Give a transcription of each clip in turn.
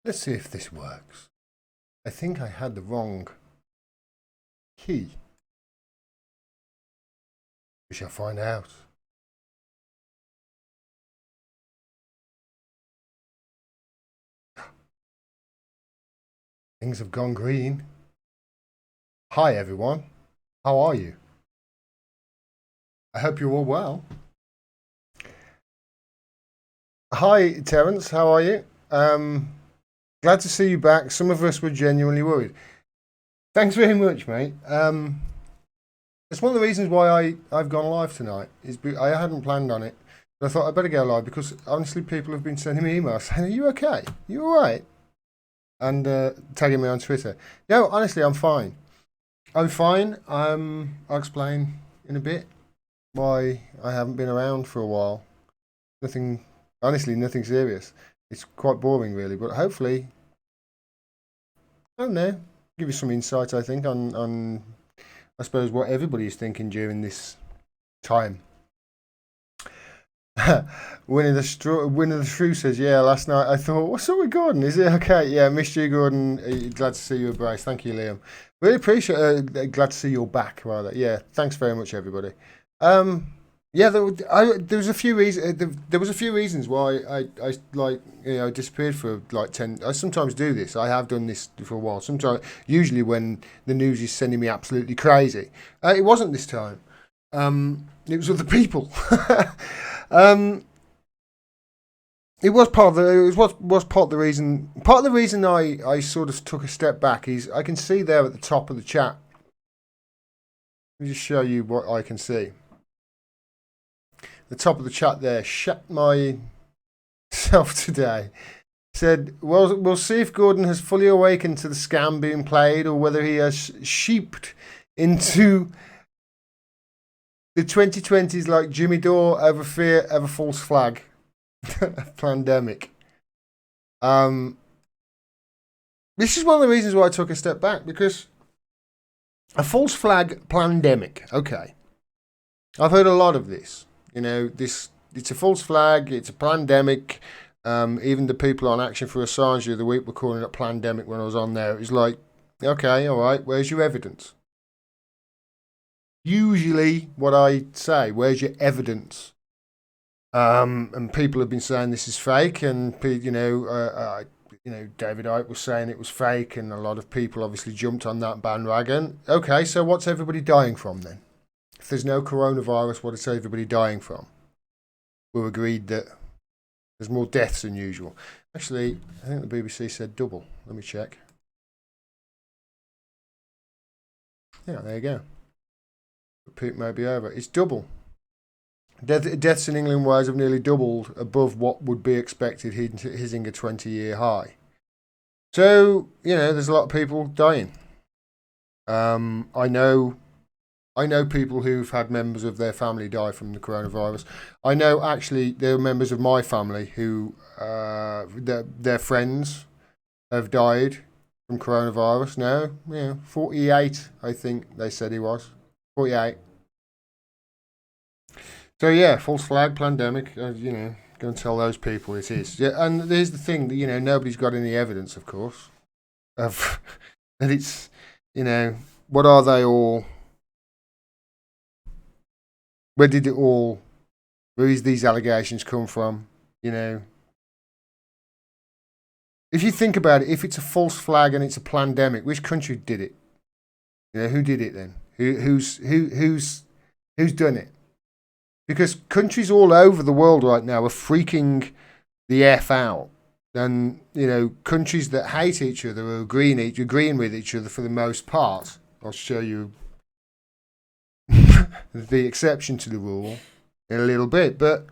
Let's see if this works. I think I had the wrong key. We shall find out. Things have gone green. Hi everyone. How are you? I hope you're all well. Hi Terence, how are you? Glad to see you back. Some of us were genuinely worried. Thanks very much, mate. It's one of the reasons why I've gone live tonight. I hadn't planned on it, but I thought I'd better go live because honestly, people have been sending me emails saying, "Are you okay? You all right?" And tagging me on Twitter. No, honestly, I'm fine. I'm fine. I'll explain in a bit why I haven't been around for a while. Nothing, honestly, nothing serious. It's quite boring, really, but hopefully, I don't know, give you some insight. I think on I suppose what everybody is thinking during this time. Winnie the Shrew says, "Yeah, last night I thought, what's up with Gordon? Is it okay? Yeah, missed you, Gordon. Glad to see you, Bryce. Thank you, Liam. Really appreciate. Glad to see you're back. Rather, yeah. Thanks very much, everybody. Yeah, there was a few reasons. There was a few reasons why I like disappeared for like 10. I sometimes do this. I have done this for a while. Sometimes, usually when the news is sending me absolutely crazy. It wasn't this time. It was other people. It was part of the was part of the reason. Part of the reason I sort of took a step back is I can see there at the top of the chat. Let me just show you what I can see. The top of the chat there, shut myself today. Said, well, we'll see if Gordon has fully awakened to the scam being played or whether he has sheeped into the 2020s like Jimmy Dore over fear of a false flag pandemic. This is one of the reasons why I took a step back, because a false flag pandemic. Okay, I've heard a lot of this. It's a false flag. It's a pandemic. Even the people on Action for Assange the other week were calling it pandemic when I was on there. It was like, okay, all right, where's your evidence? Usually, what I say, where's your evidence? And people have been saying this is fake, and David Icke was saying it was fake, and a lot of people obviously jumped on that bandwagon. Okay, so what's everybody dying from then? If there's no coronavirus, what is everybody dying from? We're agreed that there's more deaths than usual. Actually, I think the BBC said double. Let me check. Yeah, there you go. The peak may be over. It's double. Deaths in England wise have nearly doubled above what would be expected, hitting a 20-year high. So, there's a lot of people dying. I know people who've had members of their family die from the coronavirus. I know actually there are members of my family who their friends have died from coronavirus now. 48, I think they said he was. 48. So yeah, false flag pandemic. Go and tell those people it is. Yeah, and here's the thing: that nobody's got any evidence, of course, of that it's. What are they all? Where did it all? Where is these allegations come from? If you think about it, if it's a false flag and it's a pandemic, which country did it? Who did it then? Who's done it? Because countries all over the world right now are freaking the F out. And, countries that hate each other are agreeing with each other for the most part. I'll show you the exception to the rule in a little bit. But,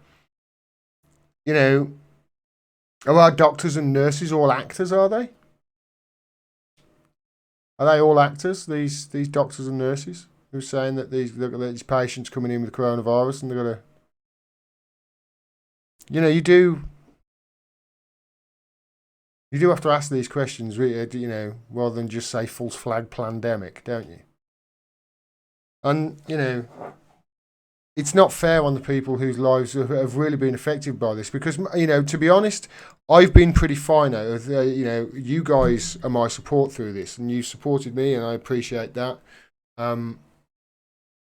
are our doctors and nurses all actors, are they? Are they all actors, these doctors and nurses? Who's saying that these patients coming in with coronavirus and they've got to, you do have to ask these questions, rather than just say false flag pandemic, don't you? And it's not fair on the people whose lives have really been affected by this. Because, you know, to be honest, I've been pretty fine out of, you know, you guys are my support through this, and you supported me, and I appreciate that.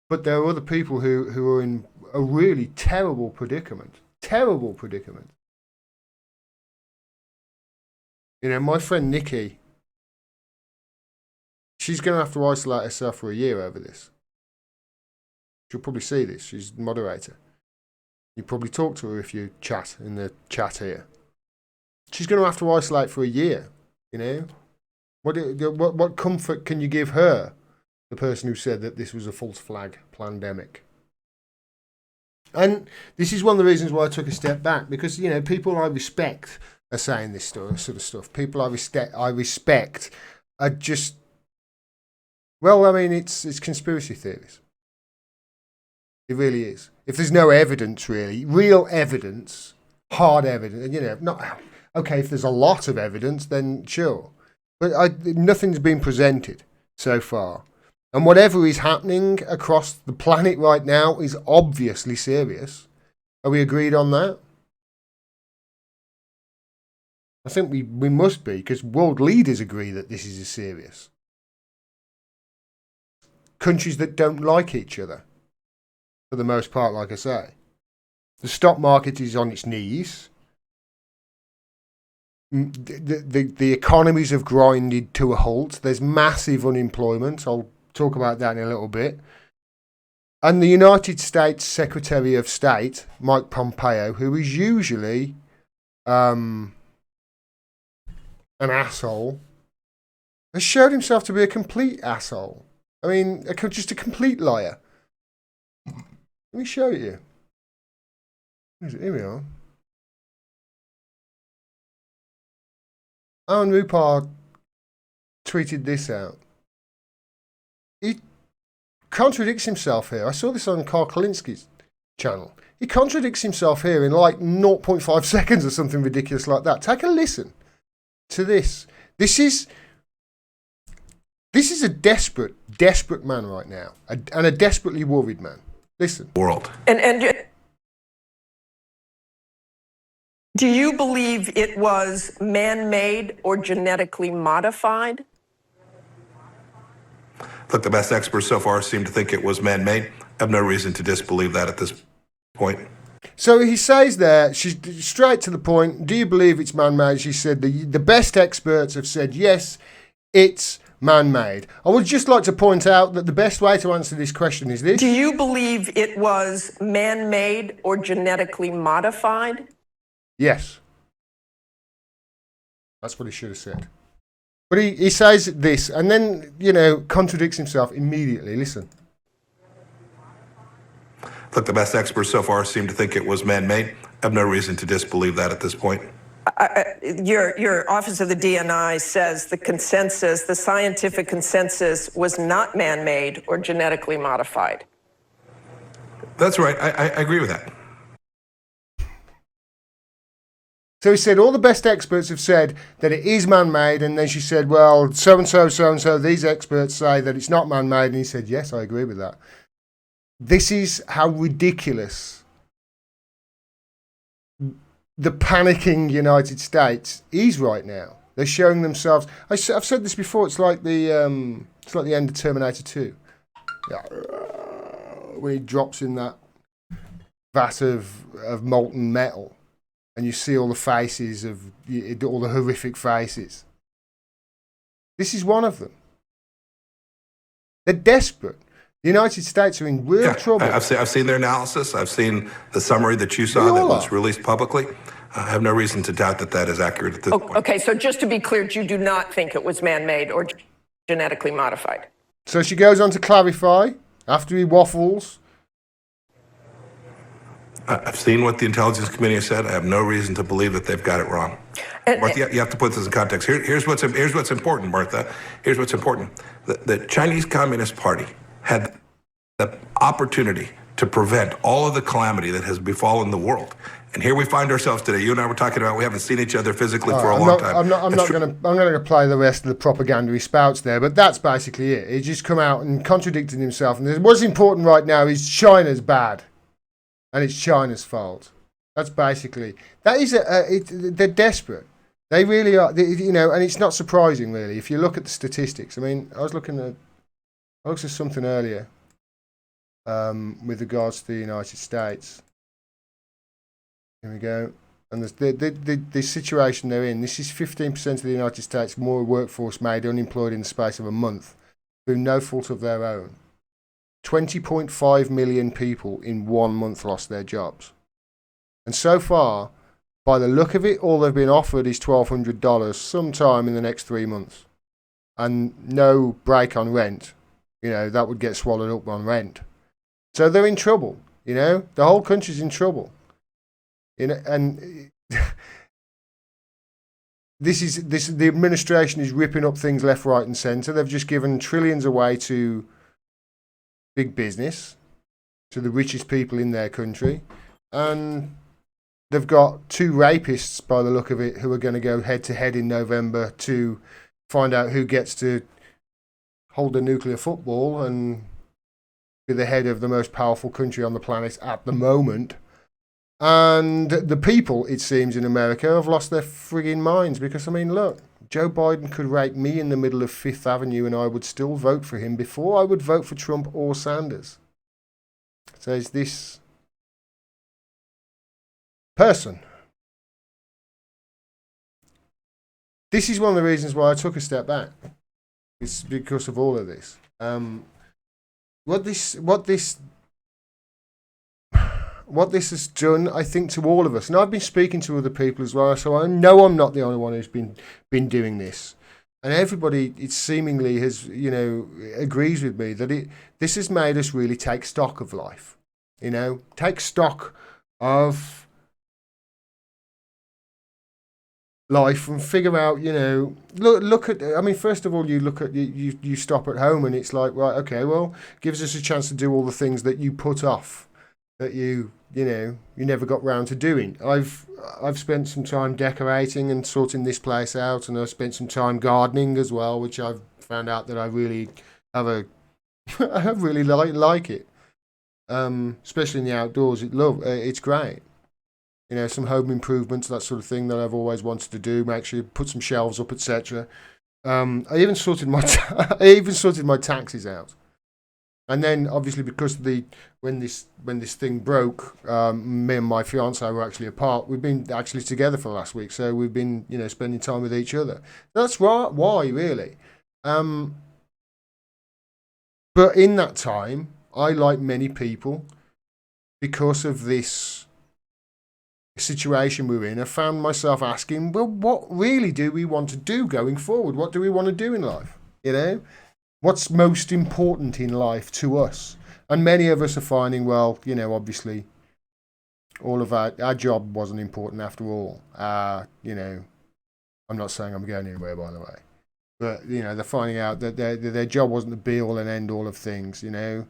But there are other people who are in a really terrible predicament. Terrible predicament. You know, my friend Nikki, she's going to have to isolate herself for a year over this. She'll probably see this. She's the moderator. You probably talk to her if you chat in the chat here. She's going to have to isolate for a year. You know, what comfort can you give her, the person who said that this was a false flag pandemic? And this is one of the reasons why I took a step back, because, you know, people I respect are saying this sort of stuff. People I respect are just, well, I mean, it's conspiracy theories. It really is. If there's no evidence, really, real evidence, hard evidence, you know, not okay. If there's a lot of evidence, then sure, but nothing's been presented so far. And whatever is happening across the planet right now is obviously serious. Are we agreed on that? I think we must be, because world leaders agree that this is serious. Countries that don't like each other, for the most part, like I say. The stock market is on its knees. The economies have grinded to a halt. There's massive unemployment. I'll talk about that in a little bit. And the United States Secretary of State, Mike Pompeo, who is usually an asshole, has showed himself to be a complete asshole. I mean, just a complete liar. Let me show you. Here we are. Alan Rupar tweeted this out. He contradicts himself here. I saw this on Carl Kalinski's channel. He contradicts himself here in like 0.5 seconds or something ridiculous like that. Take a listen to this. This is a desperate man right now, and a desperately worried man. Listen. World. And do you believe it was man-made or genetically modified? Look, the best experts so far seem to think it was man-made. I have no reason to disbelieve that at this point. So he says there, she's straight to the point, do you believe it's man-made? She said the best experts have said, yes, it's man-made. I would just like to point out that the best way to answer this question is this. Do you believe it was man-made or genetically modified? Yes. That's what he should have said. But he says this, and then, you know, contradicts himself immediately. Listen. Look, the best experts so far seem to think it was man-made. I have no reason to disbelieve that at this point. Your Office of the DNI says the scientific consensus was not man-made or genetically modified. That's right. I agree with that. So he said all the best experts have said that it is man-made, and then she said, well, so-and-so, these experts say that it's not man-made, and he said, yes, I agree with that. This is how ridiculous the panicking United States is right now. They're showing themselves. I've said this before. It's like the end of Terminator 2. Yeah. When he drops in that vat of molten metal, and you see all the faces of all the horrific faces. This is one of them. They're desperate. The United States are in real trouble. I've seen their analysis. I've seen the summary that you saw that was released publicly. I have no reason to doubt that that is accurate at this point. Okay, so just to be clear, you do not think it was man-made or genetically modified? So she goes on to clarify, after he waffles. I've seen what the intelligence committee has said. I have no reason to believe that they've got it wrong. Martha, you have to put this in context. Here's what's important, Martha. Here's what's important. The Chinese Communist Party had the opportunity to prevent all of the calamity that has befallen the world. And here we find ourselves today. You and I were talking about we haven't seen each other physically for a long time. I'm not going to play the rest of the propaganda he spouts there, but that's basically it. He just come out and contradicted himself. And what's important right now is China's bad. and it's China's fault. That's basically that is they're desperate. They really are. And it's not surprising really if you look at the statistics. I mean, I looked at something earlier with regards to the United States. Here we go. And the situation they're in. This is 15% of the United States more workforce made unemployed in the space of a month through no fault of their own. 20.5 million people in 1 month lost their jobs. And so far, by the look of it, all they've been offered is $1,200 sometime in the next 3 months. And no break on rent. That would get swallowed up on rent. So they're in trouble, The whole country's in trouble. And the administration is ripping up things left, right, and centre. They've just given trillions away to big business, to the richest people in their country, and they've got 2 rapists, by the look of it, who are going to go head to head in November to find out who gets to hold the nuclear football and be the head of the most powerful country on the planet at the moment. And the people, it seems, in America have lost their frigging minds because, look, Joe Biden could rape me in the middle of Fifth Avenue and I would still vote for him before I would vote for Trump or Sanders. So it's this person. This is one of the reasons why I took a step back. It's because of all of this. What this has done, I think, to all of us, and I've been speaking to other people as well, so I know I'm not the only one who's been doing this, and everybody, it seemingly has, agrees with me that this has made us really take stock of life, take stock of life and figure out, look at. First of all, you look at you stop at home and it's like, right, okay, well, gives us a chance to do all the things that you put off, that you never got round to doing. I've spent some time decorating and sorting this place out, and I've spent some time gardening as well, which I've found out that I really I really like it, especially in the outdoors. It's great. Some home improvements, that sort of thing that I've always wanted to do. Make sure you put some shelves up, etc. I even sorted my my taxes out. And then, obviously, because when this thing broke, me and my fiance were actually apart. We've been actually together for the last week, so we've been, spending time with each other. That's why, really. But in that time, I, like many people, because of this situation we're in, I found myself asking, well, what really do we want to do going forward? What do we want to do in life? What's most important in life to us? And many of us are finding, well, obviously, all of our job wasn't important after all. I'm not saying I'm going anywhere, by the way. But, they're finding out that their job wasn't the be-all and end-all of things, They're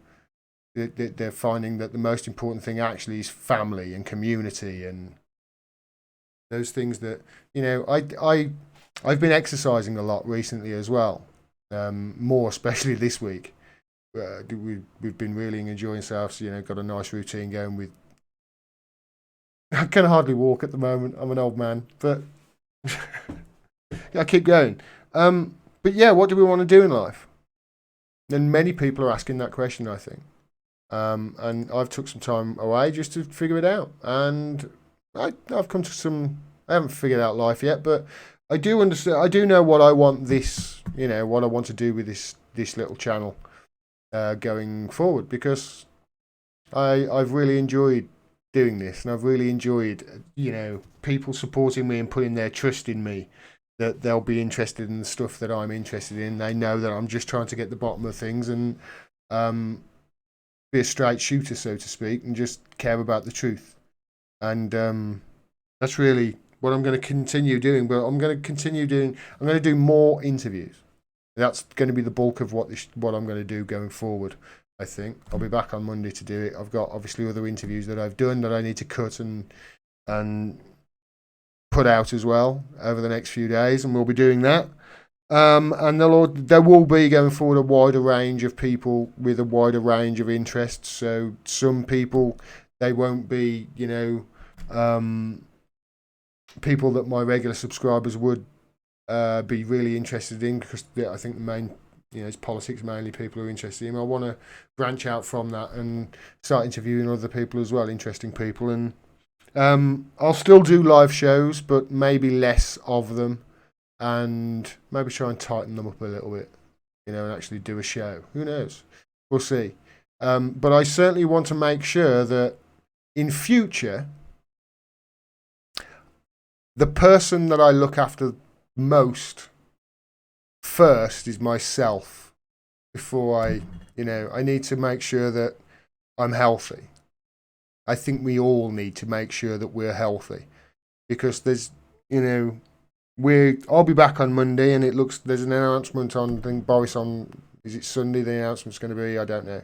finding that the most important thing actually is family and community and those things that, I've been exercising a lot recently as well. More especially this week. We've been really enjoying ourselves. Got a nice routine going with. I can hardly walk at the moment. I'm an old man, but I keep going. But yeah, what do we want to do in life? And many people are asking that question, I think. And I've took some time away just to figure it out. And I've come to some. I haven't figured out life yet, but I do understand. I do know what I want what I want to do with this little channel going forward, because I've really enjoyed doing this, and I've really enjoyed people supporting me and putting their trust in me, that they'll be interested in the stuff that I'm interested in. They know that I'm just trying to get the bottom of things and be a straight shooter, so to speak, and just care about the truth. And that's really what I'm going to continue doing. But I'm going to do more interviews. That's going to be the bulk of what I'm going to do going forward. I think I'll be back on Monday to do it. I've got obviously other interviews that I've done that I need to cut and put out as well over the next few days, and we'll be doing that. And there will be going forward a wider range of people with a wider range of interests. So some people They won't be, people that my regular subscribers would be really interested in, because I think the main, it's politics mainly people who are interested in. I want to branch out from that and start interviewing other people as well, interesting people. And I'll still do live shows, but maybe less of them, and maybe try and tighten them up a little bit, and actually do a show. Who knows? We'll see. But I certainly want to make sure that in future, the person that I look after most first is myself. Before I need to make sure that I'm healthy. I think we all need to make sure that we're healthy, because there's, I'll be back on Monday, and there's an announcement on, I think Boris on, is it Sunday the announcement's going to be? I don't know.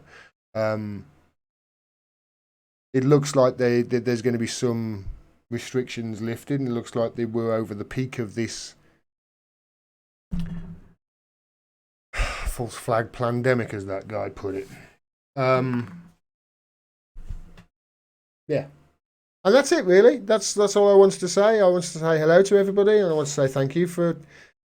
It looks like there's going to be some restrictions lifted, and it looks like they were over the peak of this false flag pandemic, as that guy put it. Yeah. And that's it, really. That's all I wanted to say. I wanted to say hello to everybody, and I want to say thank you for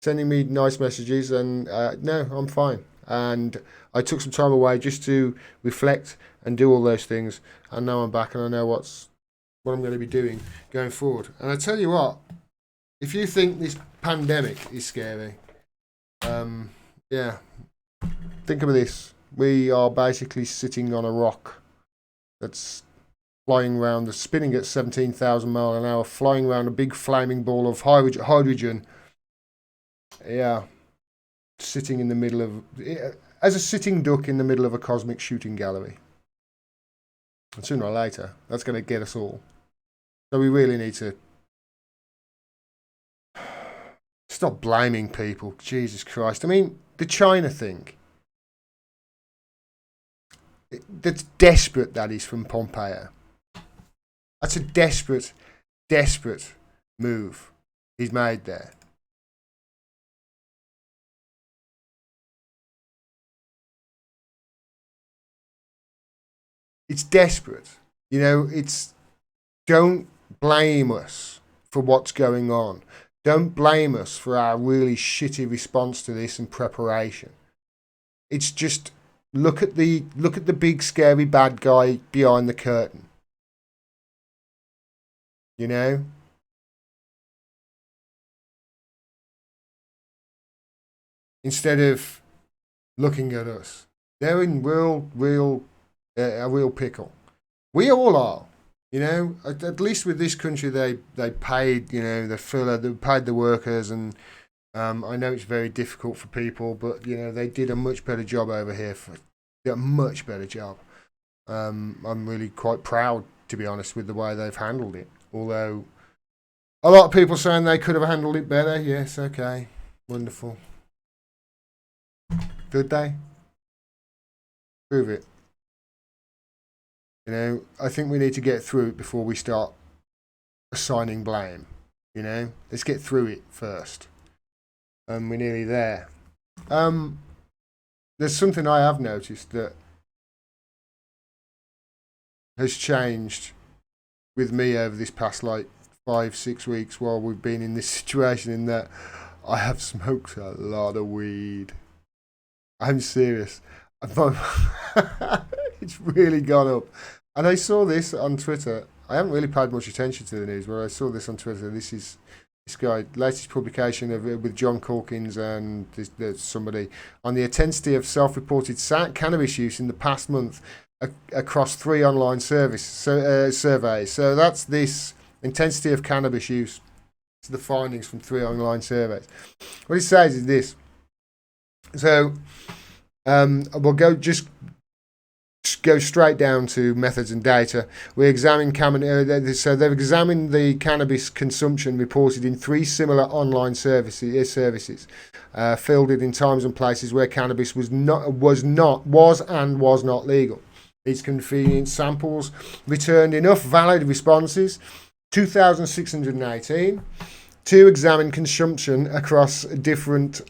sending me nice messages. And no, I'm fine. And I took some time away just to reflect and do all those things. And now I'm back, and I know what I'm going to be doing going forward. And I tell you what, if you think this pandemic is scary, yeah, think of this. We are basically sitting on a rock that's flying around, spinning at 17,000 miles an hour, flying around a big flaming ball of hydrogen. Yeah, sitting in the middle of, as a sitting duck in the middle of a cosmic shooting gallery. And sooner or later, that's going to get us all. So we really need to stop blaming people. Jesus Christ. I mean, the China thing. That's desperate, that is, from Pompeo. That's a desperate, desperate move he's made there. It's desperate. Don't blame us for what's going on. Don't blame us for our really shitty response to this and preparation. It's just, look at the big scary bad guy behind the curtain. Instead of looking at us, they're in a real pickle. We all are. At least with this country, they paid, they paid the workers, and I know it's very difficult for people, but they did a much better job over here. A much better job. I'm really quite proud, to be honest, with the way they've handled it. Although a lot of people saying they could have handled it better. Yes, okay, wonderful. Did they? Prove it. I think we need to get through it before we start assigning blame. Let's get through it first. We're nearly there. There's something I have noticed that has changed with me over this past 5-6 weeks while we've been in this situation, in that I have smoked a lot of weed. I'm serious. It's really gone up. And I saw this on Twitter. I haven't really paid much attention to the news, but I saw this on Twitter. This is this guy, latest publication of with John Calkins and somebody on the intensity of self-reported cannabis use in the past month across 3 online surveys. So that's this intensity of cannabis use. It's the findings from 3 online surveys. What it says is this. So we'll go straight down to methods and data. We examine so they've examined the cannabis consumption reported in 3 similar online services fielded in times and places where cannabis was not legal. These convenient samples returned enough valid responses, 2,618, to examine consumption across different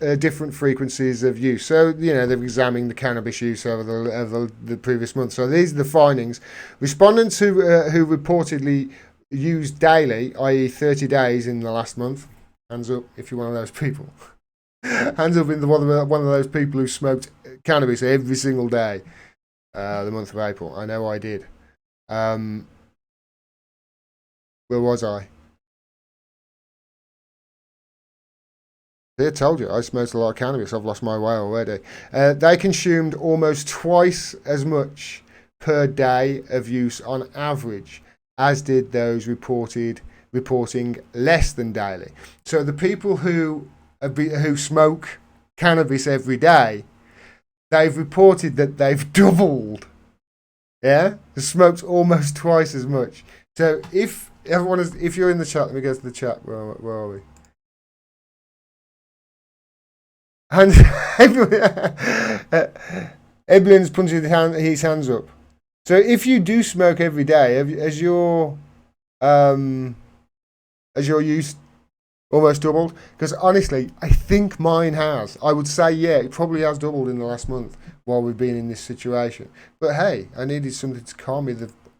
frequencies of use. So, they've examined the cannabis use over the previous month. So these are the findings. Respondents who reportedly used daily, i.e. 30 days in the last month, hands up if you're one of those people. Hands up in one of those people who smoked cannabis every single day the month of April. I know I did. Where was I? I told you, I smoked a lot of cannabis. I've lost my way already. They consumed almost twice as much per day of use on average as did those reporting less than daily. So the people who smoke cannabis every day, they've reported that they've doubled. Yeah, they smoked almost twice as much. So if you're in the chat, let me go to the chat. Where are we? And Eblin's punching his hands up. So if you do smoke every day, has your use almost doubled? Because honestly, I think mine has. I would say, yeah, it probably has doubled in the last month while we've been in this situation. But hey, I needed something to calm me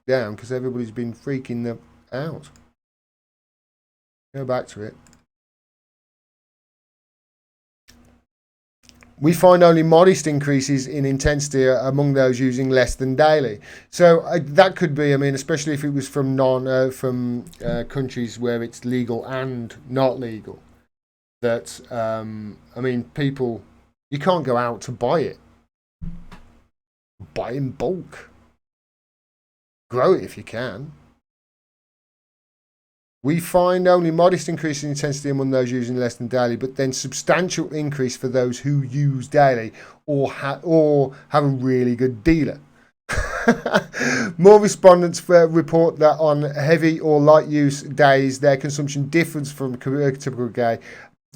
down because everybody's been freaking out. Go back to it. We find only modest increases in intensity among those using less than daily. So that could be, especially if it was from countries where it's legal and not legal. That people, you can't go out to buy it. Buy in bulk. Grow it if you can. We find only modest increase in intensity among those using less than daily, but then substantial increase for those who use daily or have a really good dealer. More respondents report that on heavy or light use days, their consumption differs from a typical day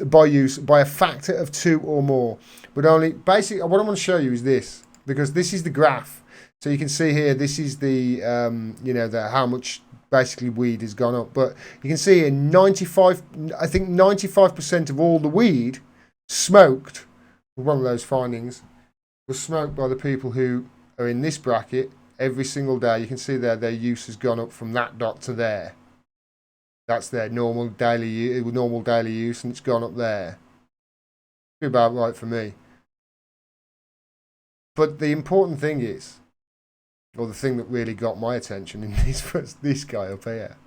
by a factor of 2 or more. But only basically, what I want to show you is this, because this is the graph. So you can see here, this is the how much basically weed has gone up, but you can see here 95% of all the weed smoked, one of those findings, was smoked by the people who are in this bracket every single day. You can see there their use has gone up from that dot to there. That's their normal daily use, and it's gone up there. Be about right for me. But the important thing is, or the thing that really got my attention in this was this guy up here.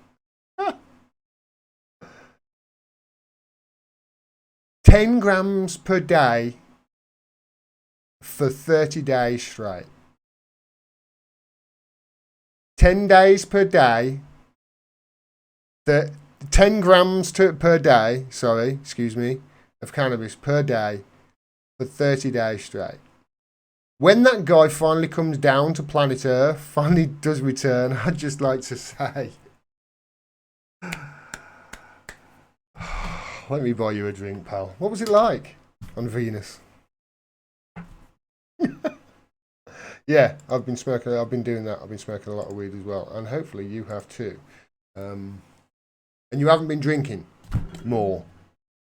10 grams per day for 30 days straight. 10 days per day. 10 grams per day, of cannabis per day for 30 days straight. When that guy finally comes down to planet Earth, finally does return, I'd just like to say, let me buy you a drink, pal. What was it like on Venus? Yeah, I've been doing that. I've been smoking a lot of weed as well, and hopefully you have too. And you haven't been drinking more.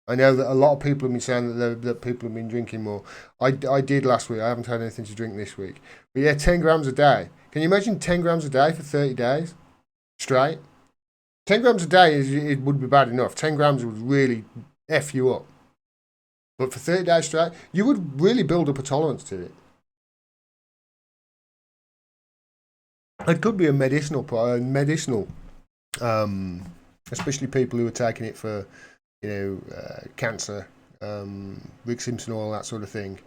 I know that a lot of people have been saying that people have been drinking more. I did last week. I haven't had anything to drink this week. But yeah, 10 grams a day. Can you imagine 10 grams a day for 30 days straight? 10 grams a day it would be bad enough. 10 grams would really F you up. But for 30 days straight, you would really build up a tolerance to it. It could be a medicinal, especially people who are taking it for, cancer, Rick Simpson oil, that sort of thing.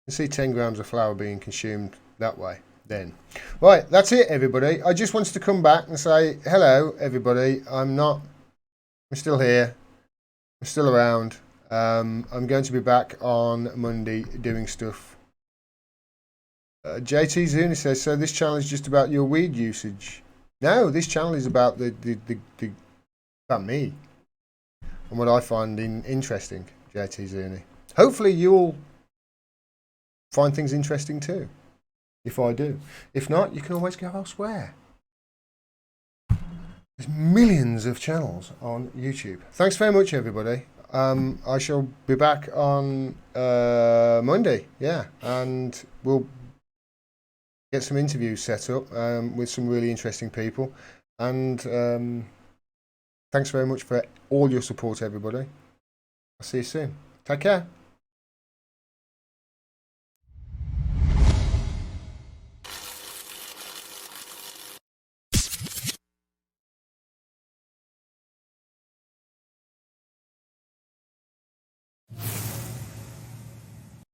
You see 10 grams of flour being consumed that way then. Right, that's it, everybody. I just wanted to come back and say hello, everybody. I'm still here. I'm still around. I'm going to be back on Monday doing stuff. JT Zuni says, so this channel is just about your weed usage. No, this channel is about about me and what I find interesting, JT Zuni. Hopefully you'll find things interesting too, if I do. If not, you can always go elsewhere. There's millions of channels on YouTube. Thanks very much, everybody. I shall be back on Monday, yeah, and we'll get some interviews set up with some really interesting people. And thanks very much for all your support, everybody. I'll see you soon. Take care.